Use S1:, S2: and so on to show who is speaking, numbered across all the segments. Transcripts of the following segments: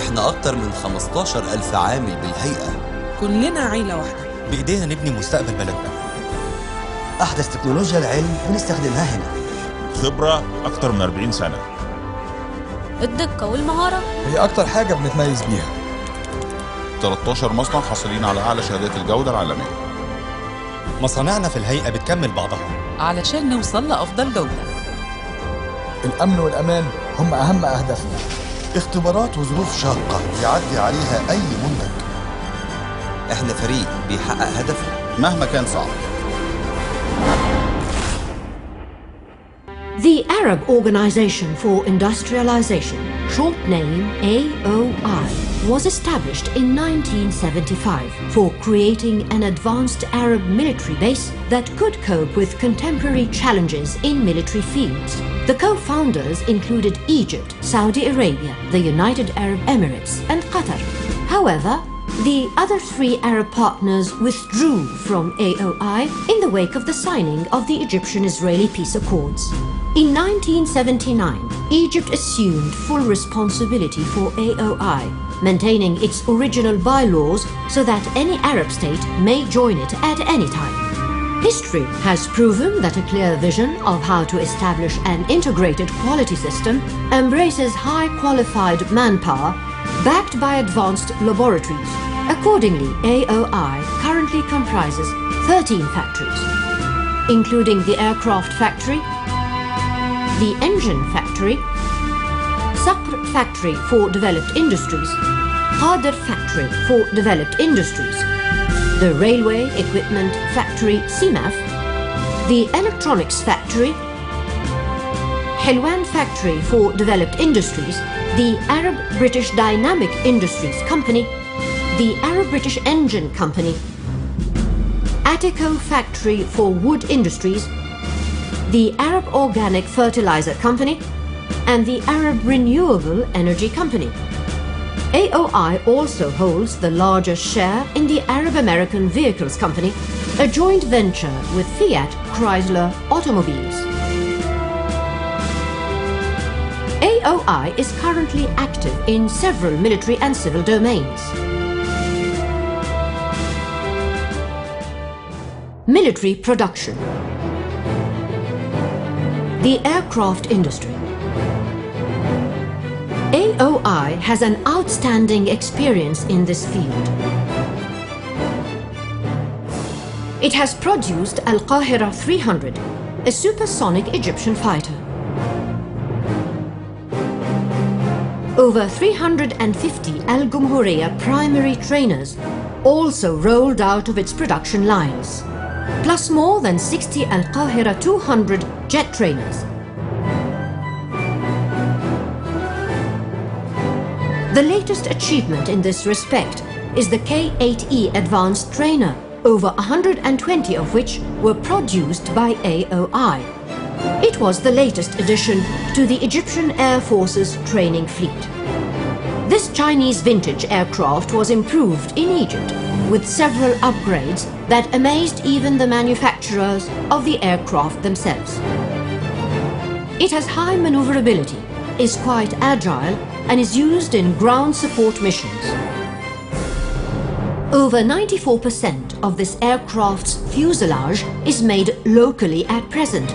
S1: احنا أكتر من 15,000 عامل بالهيئة.
S2: كلنا عيلة واحدة.
S3: بإيدينا نبني مستقبل بلدنا.
S4: أحدث تكنولوجيا العلم بنستخدمها هنا.
S5: خبرة أكتر من 40 سنة.
S6: الدقة والمهارة
S7: هي أكتر حاجة بنتميز بيها.
S5: 13 مصنع حاصلين على أعلى شهادات الجودة العالمية.
S3: مصانعنا في الهيئة بتكمل بعضها
S2: علشان نوصل لأفضل جودة.
S7: الأمن والأمان هم أهم أهدافنا.
S8: اختبارات وظروف شاقة يعدي عليها أي منتج.
S1: احنا فريق بيحقق هدفه
S5: مهما كان صعب.
S9: The Arab Organization for Industrialization, short name AOI, was established in 1975 for creating an advanced Arab military base that could cope with contemporary challenges in military fields. The co-founders included Egypt, Saudi Arabia, the United Arab Emirates, and Qatar. However, the other three Arab partners withdrew from AOI in the wake of the signing of the Egyptian-Israeli peace accords. In 1979, Egypt assumed full responsibility for AOI, maintaining its original bylaws so that any Arab state may join it at any time. History has proven that a clear vision of how to establish an integrated quality system embraces high-qualified manpower backed by advanced laboratories. Accordingly, AOI currently comprises 13 factories, including the aircraft factory, the engine factory, Saqr factory for developed industries, Qadir factory for developed industries, the railway equipment factory CMAF, the electronics factory, Helwan factory for developed industries, the Arab British Dynamic Industries Company, the Arab British Engine Company, Attico factory for wood industries, the Arab Organic Fertilizer Company, and the Arab Renewable Energy Company. AOI also holds the largest share in the Arab American Vehicles Company, a joint venture with Fiat Chrysler Automobiles. AOI is currently active in several military and civil domains. Military production. The aircraft industry. AOI has an outstanding experience in this field. It has produced Al-Qahira 300, a supersonic Egyptian fighter. Over 350 Al-Gumhuriyya primary trainers also rolled out of its production lines, plus more than 60 Al-Qahira 200 jet trainers. The latest achievement in this respect is the K-8E Advanced Trainer, over 120 of which were produced by AOI. It was the latest addition to the Egyptian Air Force's training fleet. This Chinese vintage aircraft was improved in Egypt with several upgrades that amazed even the manufacturers of the aircraft themselves. It has high maneuverability, is quite agile, and is used in ground support missions. Over 94% of this aircraft's fuselage is made locally at present.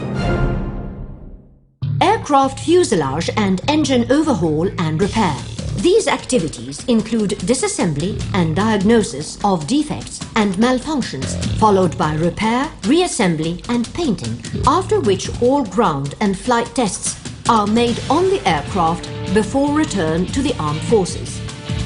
S9: Aircraft fuselage and engine overhaul and repair. These activities include disassembly and diagnosis of defects and malfunctions, followed by repair, reassembly and painting, after which all ground and flight tests are made on the aircraft before return to the armed forces.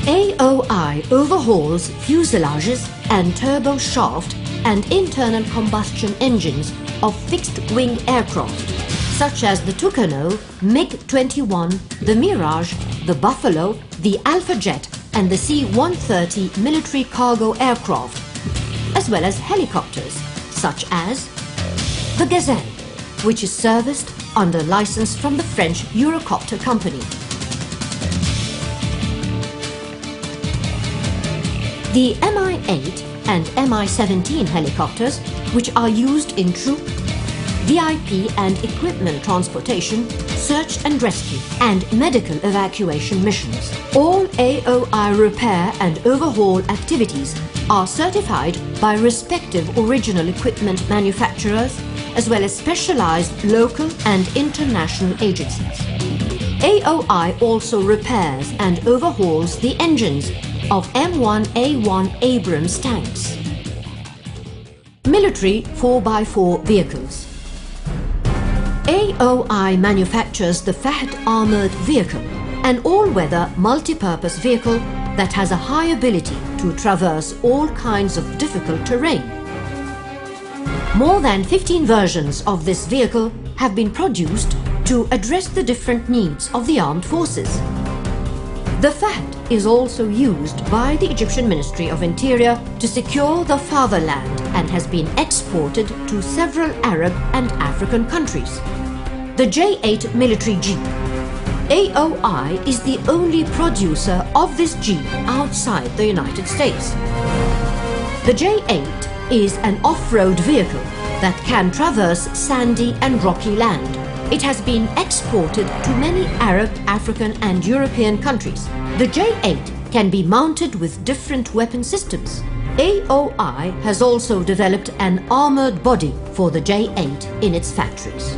S9: AOI overhauls fuselages and turbo shaft and internal combustion engines of fixed-wing aircraft, such as the Tucano, MiG-21, the Mirage, the Buffalo, the Alpha Jet and the C-130 military cargo aircraft, as well as helicopters, such as the Gazelle, which is serviced under license from the French Eurocopter company. The Mi-8 and Mi-17 helicopters, which are used in troop, VIP and equipment transportation, search and rescue, and medical evacuation missions. All AOI repair and overhaul activities are certified by respective original equipment manufacturers, as well as specialized local and international agencies. AOI also repairs and overhauls the engines of M1A1 Abrams tanks. Military 4x4 vehicles. AOI manufactures the Fahd armored vehicle, an all-weather multi-purpose vehicle that has a high ability to traverse all kinds of difficult terrain. More than 15 versions of this vehicle have been produced to address the different needs of the armed forces. The Fahd is also used by the Egyptian Ministry of Interior to secure the fatherland and has been exported to several Arab and African countries. The J8 military jeep. AOI is the only producer of this jeep outside the United States. The J8 is an off-road vehicle that can traverse sandy and rocky land. It has been exported to many Arab, African and European countries. The J8 can be mounted with different weapon systems. AOI has also developed an armored body for the J8 in its factories.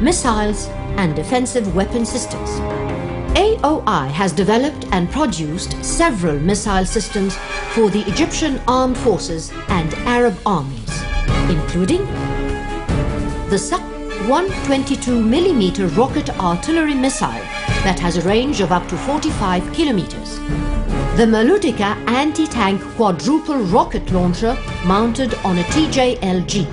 S9: Missiles and defensive weapon systems. AOI has developed and produced several missile systems for the Egyptian armed forces and Arab armies, including the SAC 122mm rocket artillery missile that has a range of up to 45 kilometers. The Malutika anti-tank quadruple rocket launcher mounted on a TJL jeep.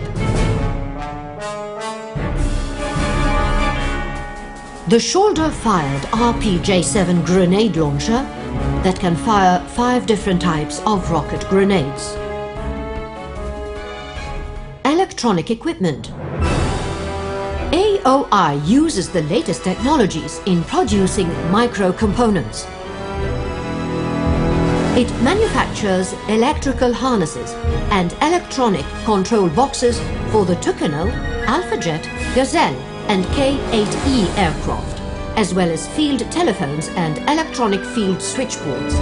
S9: The shoulder-fired RPG-7 grenade launcher that can fire 5 different types of rocket grenades. Electronic equipment. AOI uses the latest technologies in producing micro-components. It manufactures electrical harnesses and electronic control boxes for the Tucano, Alpha-Jet, Gazelle and K-8E aircraft, as well as field telephones and electronic field switchboards.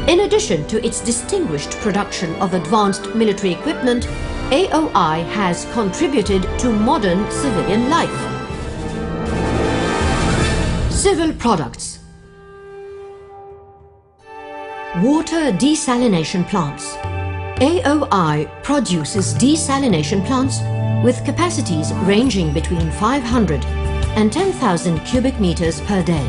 S9: In addition to its distinguished production of advanced military equipment, AOI has contributed to modern civilian life. Civil products. Water desalination plants. AOI produces desalination plants with capacities ranging between 500 and 10,000 cubic meters per day.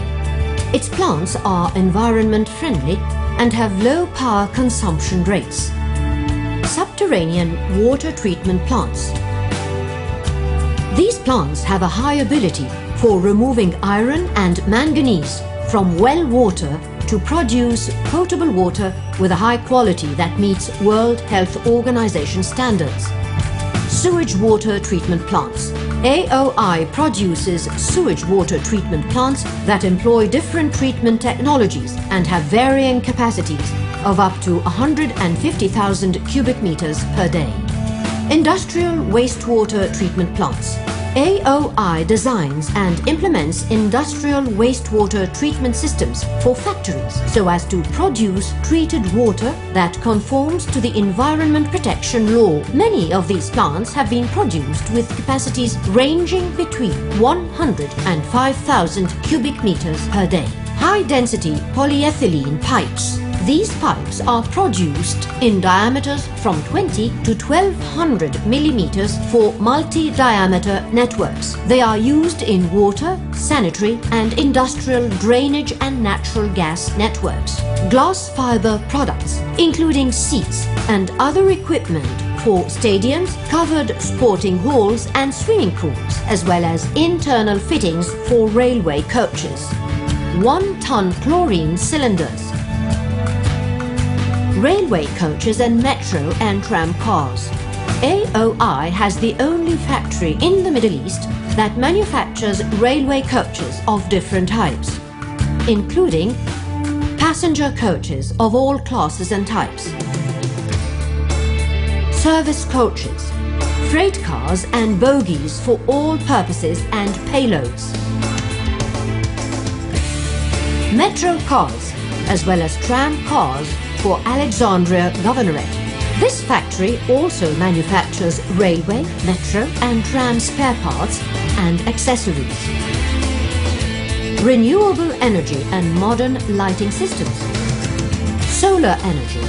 S9: Its plants are environment friendly and have low power consumption rates. Subterranean water treatment plants. These plants have a high ability for removing iron and manganese from well water to produce potable water with a high quality that meets World Health Organization standards. Sewage water treatment plants. AOI produces sewage water treatment plants that employ different treatment technologies and have varying capacities of up to 150,000 cubic meters per day. Industrial wastewater treatment plants. AOI designs and implements industrial wastewater treatment systems for factories so as to produce treated water that conforms to the Environment Protection Law. Many of these plants have been produced with capacities ranging between 100 and 5,000 cubic meters per day. High-density polyethylene pipes. These pipes are produced in diameters from 20 to 1200 millimeters for multi-diameter networks. They are used in water, sanitary and industrial drainage and natural gas networks. Glass fiber products, including seats and other equipment for stadiums, covered sporting halls and swimming pools, as well as internal fittings for railway coaches. 1-ton chlorine cylinders. Railway coaches and metro and tram cars. AOI has the only factory in the Middle East that manufactures railway coaches of different types, including passenger coaches of all classes and types. service coaches, freight cars and bogies for all purposes and payloads, metro cars, as well as tram cars for Alexandria Governorate. This factory also manufactures railway, metro and tram spare parts and accessories. Renewable energy and modern lighting systems. Solar energy.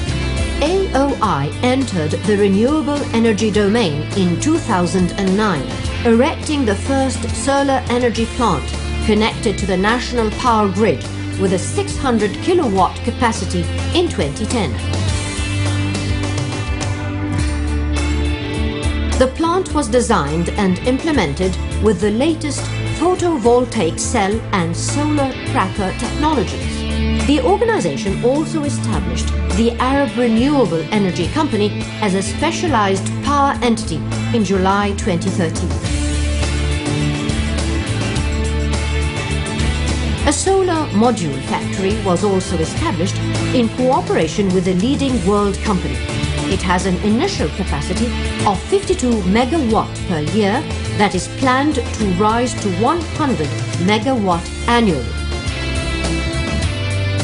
S9: AOI entered the renewable energy domain in 2009, erecting the first solar energy plant connected to the national power grid with a 600 kilowatt capacity in 2010. The plant was designed and implemented with the latest photovoltaic cell and solar tracker technologies. The organization also established the Arab Renewable Energy Company as a specialized power entity in July 2013. A solar module factory was also established in cooperation with a leading world company. It has an initial capacity of 52 megawatt per year that is planned to rise to 100 megawatt annually.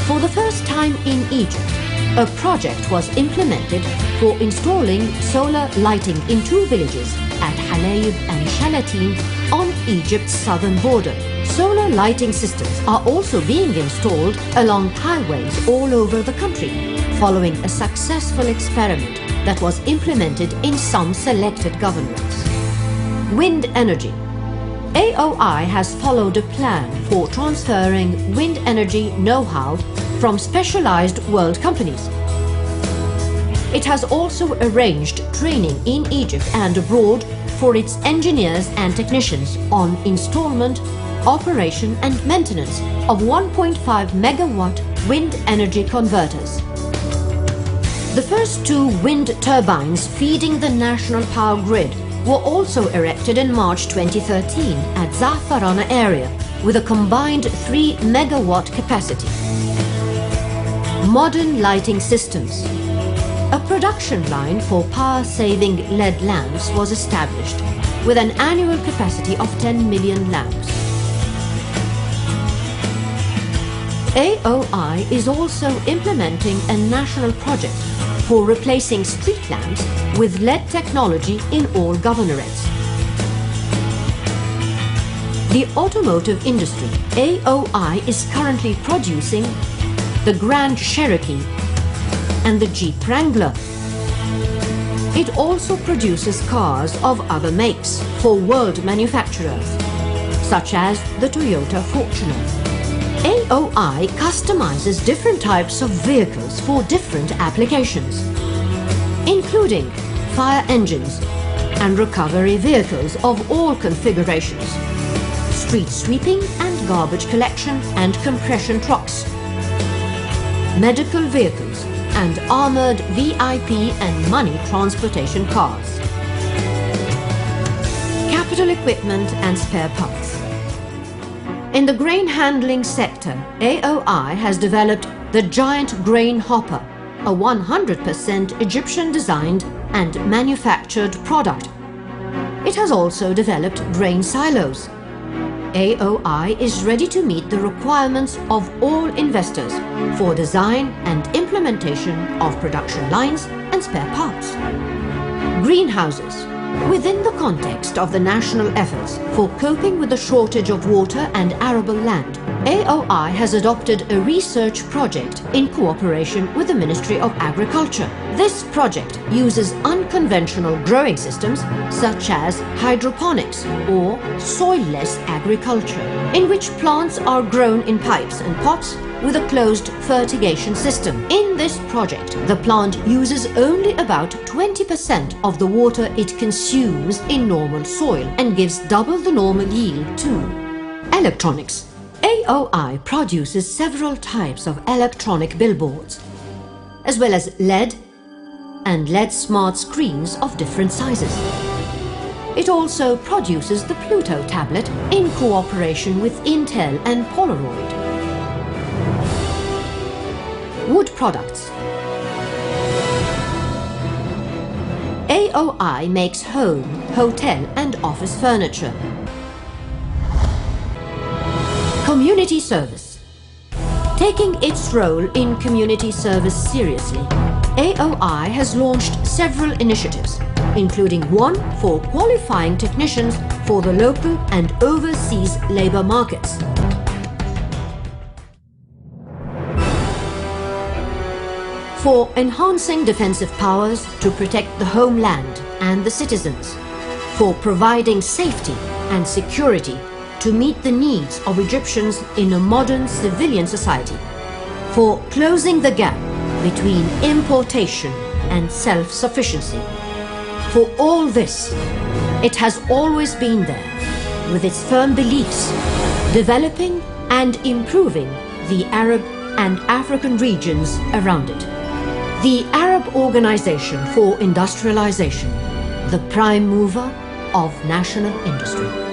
S9: For the first time in Egypt, a project was implemented for installing solar lighting in 2 villages at Halayb and Shalatin on Egypt's southern border. Solar lighting systems are also being installed along highways all over the country, following a successful experiment that was implemented in some selected governorates. Wind energy. AOI has followed a plan for transferring wind energy know-how from specialized world companies. It has also arranged training in Egypt and abroad for its engineers and technicians on installment, operation and maintenance of 1.5 megawatt wind energy converters. The first 2 wind turbines feeding the national power grid were also erected in March 2013 at Zafarana area with a combined 3 megawatt capacity. Modern lighting systems. A production line for power-saving LED lamps was established with an annual capacity of 10 million lamps. AOI is also implementing a national project for replacing street lamps with LED technology in all governorates. The automotive industry. AOI is currently producing the Grand Cherokee and the Jeep Wrangler. It also produces cars of other makes for world manufacturers, such as the Toyota Fortuner. AOI customizes different types of vehicles for different applications, including fire engines and recovery vehicles of all configurations, street sweeping and garbage collection and compression trucks, medical vehicles and armored VIP and money transportation cars, capital equipment and spare parts. In the grain handling sector, AOI has developed the Giant Grain Hopper, a 100% Egyptian-designed and manufactured product. It has also developed grain silos. AOI is ready to meet the requirements of all investors for design and implementation of production lines and spare parts. Greenhouses. Within the context of the national efforts for coping with the shortage of water and arable land, AOI has adopted a research project in cooperation with the Ministry of Agriculture. This project uses unconventional growing systems such as hydroponics or soil-less agriculture, in which plants are grown in pipes and pots with a closed fertigation system. In this project, the plant uses only about 20% of the water it consumes in normal soil and gives double the normal yield too. Electronics. AOI produces several types of electronic billboards, as well as LED and LED smart screens of different sizes. It also produces the Pluto tablet in cooperation with Intel and Polaroid. Wood products. AOI makes home, hotel and office furniture. Community service. Taking its role in community service seriously, AOI has launched several initiatives, including one for qualifying technicians for the local and overseas labor markets. For enhancing defensive powers to protect the homeland and the citizens. For providing safety and security to meet the needs of Egyptians in a modern civilian society. For closing the gap between importation and self-sufficiency. For all this, it has always been there, with its firm beliefs, developing and improving the Arab and African regions around it. The Arab Organization for Industrialization, the prime mover of national industry.